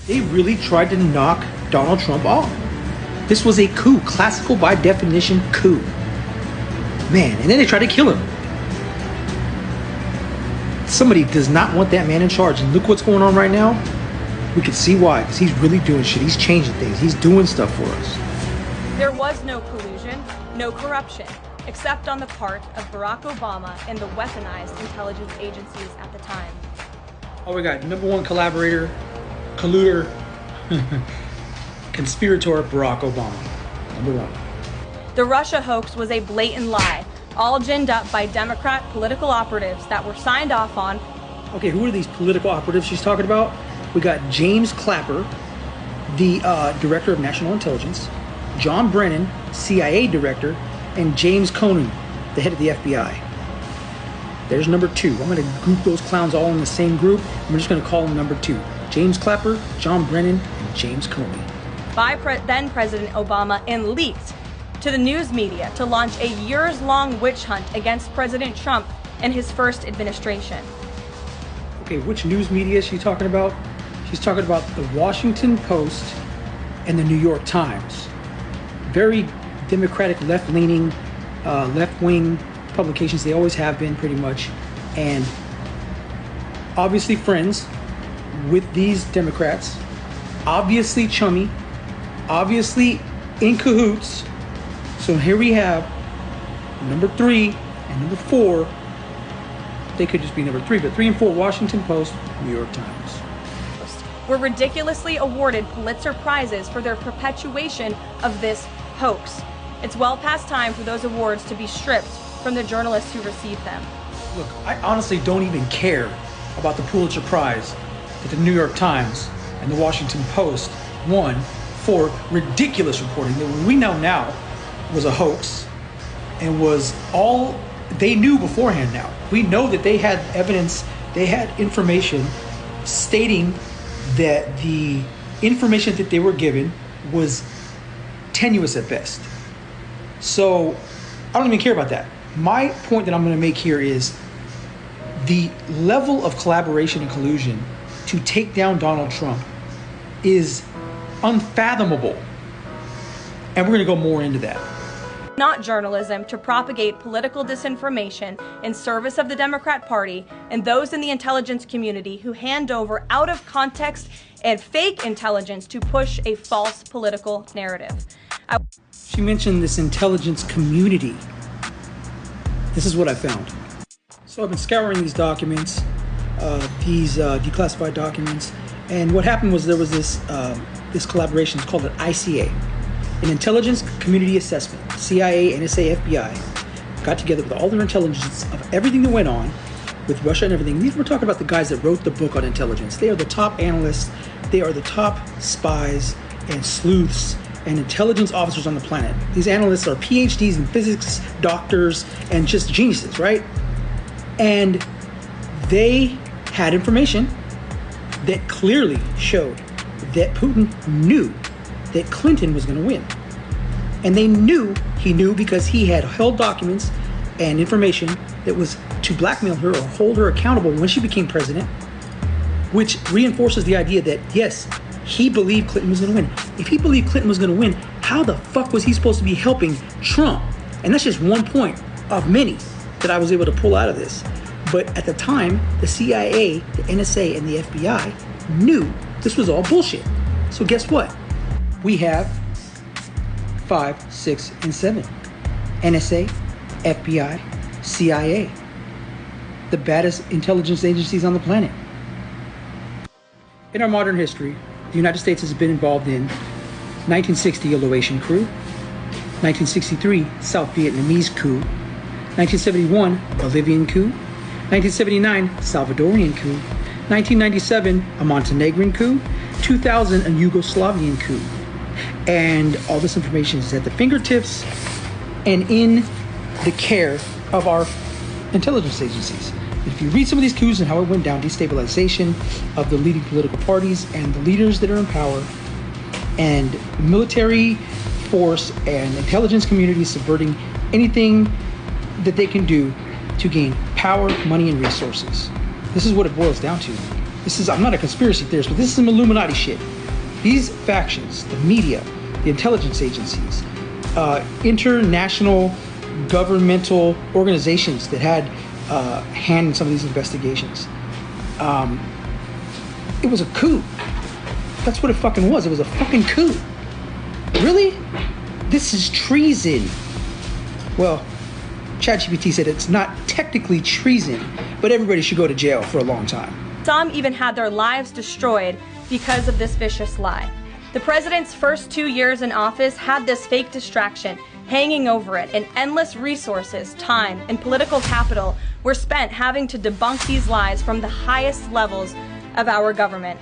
They really tried to knock Donald Trump off. This was a coup, classical by definition coup. Man, and then they tried to kill him. Somebody does not want that man in charge. And look what's going on right now. We can see why, because he's really doing shit. He's changing things. He's doing stuff for us. There was no collusion, no corruption, except on the part of Barack Obama and the weaponized intelligence agencies at the time. Oh, we got number one collaborator, colluder, conspirator, Barack Obama. Number one. The Russia hoax was a blatant lie, all ginned up by Democrat political operatives that were signed off on. Okay, who are these political operatives she's talking about? We got James Clapper, the Director of National Intelligence, John Brennan, CIA Director, and James Comey, the head of the FBI. There's number two. I'm going to group those clowns all in the same group. We're just going to call them number two. James Clapper, John Brennan, and James Comey. By then President Obama and leaked to the news media to launch a years-long witch hunt against President Trump and his first administration. Okay, which news media is she talking about? She's talking about the Washington Post and the New York Times. Very Democratic, left-leaning, left-wing publications. They always have been, pretty much. And obviously friends with these Democrats. Obviously chummy. Obviously in cahoots. So here we have number 3 and number 4. They could just be number 3, but 3 and 4, Washington Post, New York Times. Were ridiculously awarded Pulitzer Prizes for their perpetuation of this hoax. It's well past time for those awards to be stripped from the journalists who received them. Look, I honestly don't even care about the Pulitzer Prize that the New York Times and the Washington Post won for ridiculous reporting that we know now was a hoax and was all they knew beforehand now. We know that they had evidence, they had information stating that the information that they were given was tenuous at best. So I don't even care about that. My point that I'm going to make here is the level of collaboration and collusion to take down Donald Trump is unfathomable. And we're going to go more into that. Not journalism to propagate political disinformation in service of the Democrat Party and those in the intelligence community who hand over out of context and fake intelligence to push a false political narrative. She mentioned this intelligence community. This is what I found. So I've been scouring these documents, these declassified documents, and what happened was there was this collaboration. It's called an ICA. An intelligence community assessment. CIA, NSA, FBI got together with all their intelligence of everything that went on with Russia and everything. We're talking about the guys that wrote the book on intelligence. They are the top analysts. They are the top spies and sleuths and intelligence officers on the planet. These analysts are PhDs in physics, doctors, and just geniuses, right? And they had information that clearly showed that Putin knew that Clinton was going to win. And they knew, he knew because he had held documents and information that was to blackmail her or hold her accountable when she became president, which reinforces the idea that, yes, he believed Clinton was going to win. If he believed Clinton was going to win, how the fuck was he supposed to be helping Trump? And that's just one point of many that I was able to pull out of this. But at the time, the CIA, the NSA, and the FBI knew this was all bullshit. So guess what? We have 5, 6, and 7. NSA, FBI, CIA. The baddest intelligence agencies on the planet. In our modern history, the United States has been involved in 1960 Laotian coup, 1963 South Vietnamese coup, 1971 Bolivian coup, 1979 Salvadorian coup, 1997 a Montenegrin coup, 2000 a Yugoslavian coup. And all this information is at the fingertips and in the care of our intelligence agencies. If you read some of these coups and how it went down, destabilization of the leading political parties and the leaders that are in power, and military force and intelligence communities subverting anything that they can do to gain power, money, and resources. This is what it boils down to. I'm not a conspiracy theorist, but this is some Illuminati shit. These factions, the media, the intelligence agencies, international governmental organizations that had hand in some of these investigations. It was a coup. That's what it fucking was. It was a fucking coup. Really? This is treason. Well, ChatGPT said it's not technically treason, but everybody should go to jail for a long time. Some even had their lives destroyed because of this vicious lie. The president's first 2 years in office had this fake distraction hanging over it, and endless resources, time, and political capital were spent having to debunk these lies from the highest levels of our government.